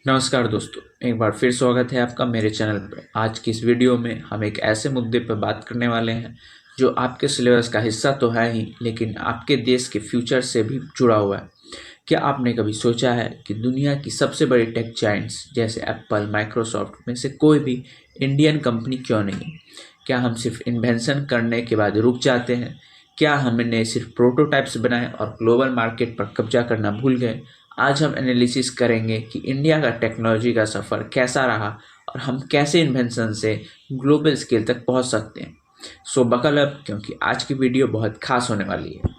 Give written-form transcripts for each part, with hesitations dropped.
नमस्कार दोस्तों, एक बार फिर स्वागत है आपका मेरे चैनल पर। आज की इस वीडियो में हम एक ऐसे मुद्दे पर बात करने वाले हैं जो आपके सिलेबस का हिस्सा तो है ही, लेकिन आपके देश के फ्यूचर से भी जुड़ा हुआ है। क्या आपने कभी सोचा है कि दुनिया की सबसे बड़ी टेक जायंट्स जैसे एप्पल, माइक्रोसॉफ्ट में से कोई भी इंडियन कंपनी क्यों नहीं? क्या हम सिर्फ इन्वेंशन करने के बाद रुक जाते हैं? क्या हमने सिर्फ प्रोटोटाइप्स बनाए और ग्लोबल मार्केट पर कब्जा करना भूल गए? आज हम एनालिसिस करेंगे कि इंडिया का टेक्नोलॉजी का सफ़र कैसा रहा और हम कैसे इन्वेंशन से ग्लोबल स्केल तक पहुंच सकते हैं। सो बकल अप, क्योंकि आज की वीडियो बहुत खास होने वाली है।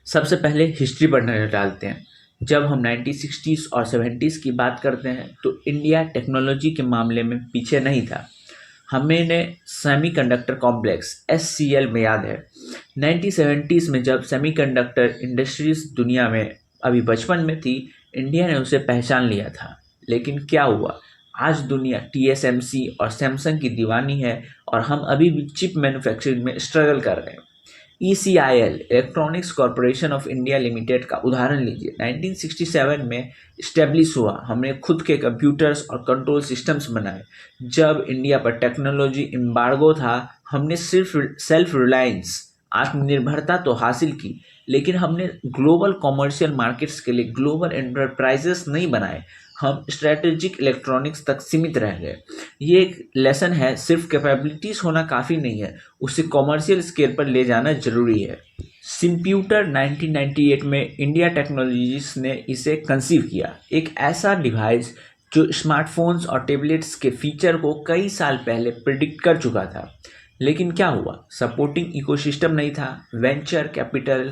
सबसे पहले हिस्ट्री पर नजर डालते हैं। जब हम 1960s और 70s की बात करते हैं तो इंडिया टेक्नोलॉजी के मामले में पीछे नहीं था। हमें सेमीकंडक्टर कॉम्प्लेक्स SCL में याद है। 1970s में जब सेमीकंडक्टर इंडस्ट्रीज दुनिया में अभी बचपन में थी, इंडिया ने उसे पहचान लिया था। लेकिन क्या हुआ? आज दुनिया TSMC और सैमसंग की दीवानी है और हम अभी भी चिप मैन्युफैक्चरिंग में स्ट्रगल कर रहे हैं। ECIL electronics corporation of India limited का उदाहरण लीजिए। 1967 में इस्टेब्लिश हुआ। हमने खुद के कंप्यूटर्स और कंट्रोल सिस्टम्स बनाए। जब इंडिया पर टेक्नोलॉजी एम्बार्गो था, हमने सिर्फ सेल्फ रिलायंस आत्मनिर्भरता तो हासिल की, लेकिन हमने ग्लोबल कॉमर्शियल मार्केट्स के लिए ग्लोबल एंटरप्राइजेस नहीं बनाए। हम स्ट्रेटेजिक इलेक्ट्रॉनिक्स तक सीमित रह गए। ये एक लेसन है, सिर्फ कैपेबिलिटीज़ होना काफ़ी नहीं है, उसे कॉमर्शियल स्केल पर ले जाना जरूरी है। सिम्प्यूटर 1998 में इंडिया टेक्नोलॉजीज ने इसे कंसीव किया। एक ऐसा डिवाइस जो स्मार्टफोन्स और टैबलेट्स के फीचर को कई साल पहले प्रिडिक्ट कर चुका था। लेकिन क्या हुआ? सपोर्टिंग इकोसिस्टम नहीं था, वेंचर कैपिटल,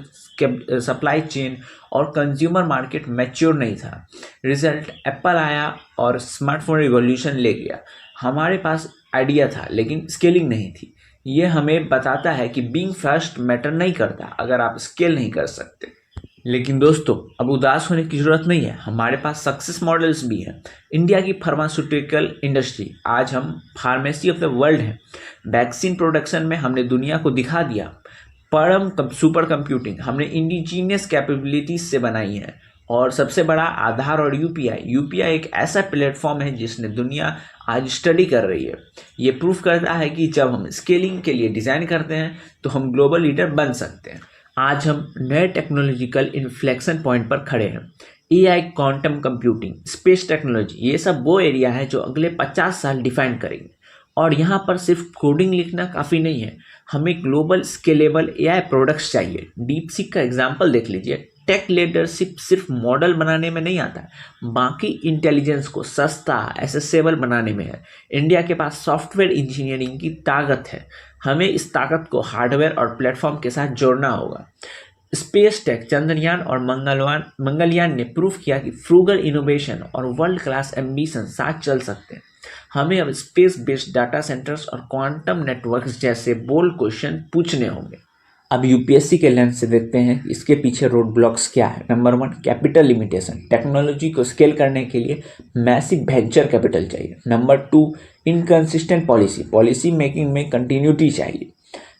सप्लाई चेन और कंज्यूमर मार्केट मैच्योर नहीं था। रिजल्ट, एप्पल आया और स्मार्टफोन रिवॉल्यूशन ले गया। हमारे पास आइडिया था लेकिन स्केलिंग नहीं थी। ये हमें बताता है कि बीइंग फर्स्ट मैटर नहीं करता अगर आप स्केल नहीं कर सकते। लेकिन दोस्तों, अब उदास होने की जरूरत नहीं है, हमारे पास सक्सेस मॉडल्स भी हैं। इंडिया की फार्मास्यूटिकल इंडस्ट्री, आज हम फार्मेसी ऑफ द वर्ल्ड हैं। वैक्सीन प्रोडक्शन में हमने दुनिया को दिखा दिया। परम सुपर कंप्यूटिंग हमने इंडिजीनियस कैपेबिलिटीज से बनाई है। और सबसे बड़ा, आधार और यूपीआई एक ऐसा प्लेटफॉर्म है जिसने दुनिया आज स्टडी कर रही है। ये प्रूफ करता है कि जब हम स्केलिंग के लिए डिज़ाइन करते हैं तो हम ग्लोबल लीडर बन सकते हैं। आज हम नए टेक्नोलॉजिकल इन्फ्लेक्शन पॉइंट पर खड़े हैं। AI, quantum computing, space technology, ये सब वो एरिया है जो अगले 50 साल डिफाइन करेंगे। और यहाँ पर सिर्फ कोडिंग लिखना काफ़ी नहीं है, हमें ग्लोबल स्केलेबल AI प्रोडक्ट्स चाहिए। डीपसीक का एग्जाम्पल देख लीजिए। टेक लीडरशिप सिर्फ मॉडल बनाने में नहीं आता है, बाकी इंटेलिजेंस को सस्ता, एसेसेबल बनाने में है। इंडिया के पास सॉफ्टवेयर इंजीनियरिंग की ताकत है, हमें इस ताकत को हार्डवेयर और प्लेटफॉर्म के साथ जोड़ना होगा। स्पेस टेक, चंद्रयान और मंगलयान ने प्रूव किया कि फ्रूगल इनोवेशन और वर्ल्ड क्लास एम्बिशन साथ चल सकते हैं। हमें अब स्पेस बेस्ड डाटा सेंटर्स और क्वांटम नेटवर्क्स जैसे बोल्ड क्वेश्चन पूछने होंगे। अब यूपीएससी के लेंस से देखते हैं इसके पीछे रोड ब्लॉक्स क्या है। Number 1, capital limitation. टेक्नोलॉजी को स्केल करने के लिए मैसिव वेंचर कैपिटल चाहिए। नंबर 2, इनकंसिस्टेंट पॉलिसी मेकिंग में कंटिन्यूटी चाहिए।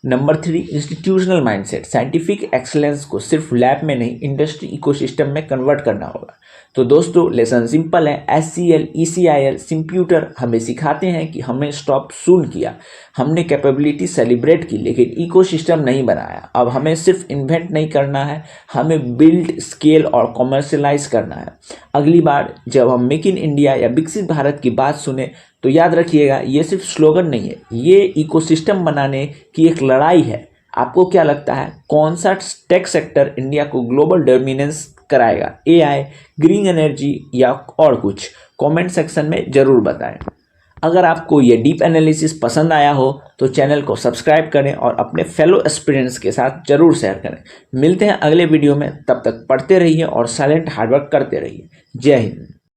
Number 3, institutional mindset. Scientific excellence को सिर्फ लैब में नहीं, इंडस्ट्री इकोसिस्टम में कन्वर्ट करना होगा। तो दोस्तों, लेसन सिंपल है। SCL, ECIL, सिम्प्यूटर हमें सिखाते हैं कि हमें स्टॉप सून किया। हमने कैपेबिलिटी सेलिब्रेट की लेकिन इकोसिस्टम नहीं बनाया। अब हमें सिर्फ इन्वेंट नहीं करना है, हमें बिल्ड, स्केल और कॉमर्शलाइज करना है। अगली बार जब हम मेक इन इंडिया या विकसित भारत की बात सुने तो याद रखिएगा, ये सिर्फ स्लोगन नहीं है, ये इकोसिस्टम बनाने की एक लड़ाई है। आपको क्या लगता है, कौन सा टेक सेक्टर इंडिया को ग्लोबल डोमिनेंस कराएगा? AI, ग्रीन एनर्जी या और कुछ? कमेंट सेक्शन में ज़रूर बताएं। अगर आपको ये डीप एनालिसिस पसंद आया हो तो चैनल को सब्सक्राइब करें और अपने फेलो एस्पिरेंट्स के साथ ज़रूर शेयर करें। मिलते हैं अगले वीडियो में, तब तक पढ़ते रहिए और साइलेंट हार्डवर्क करते रहिए। जय हिंद।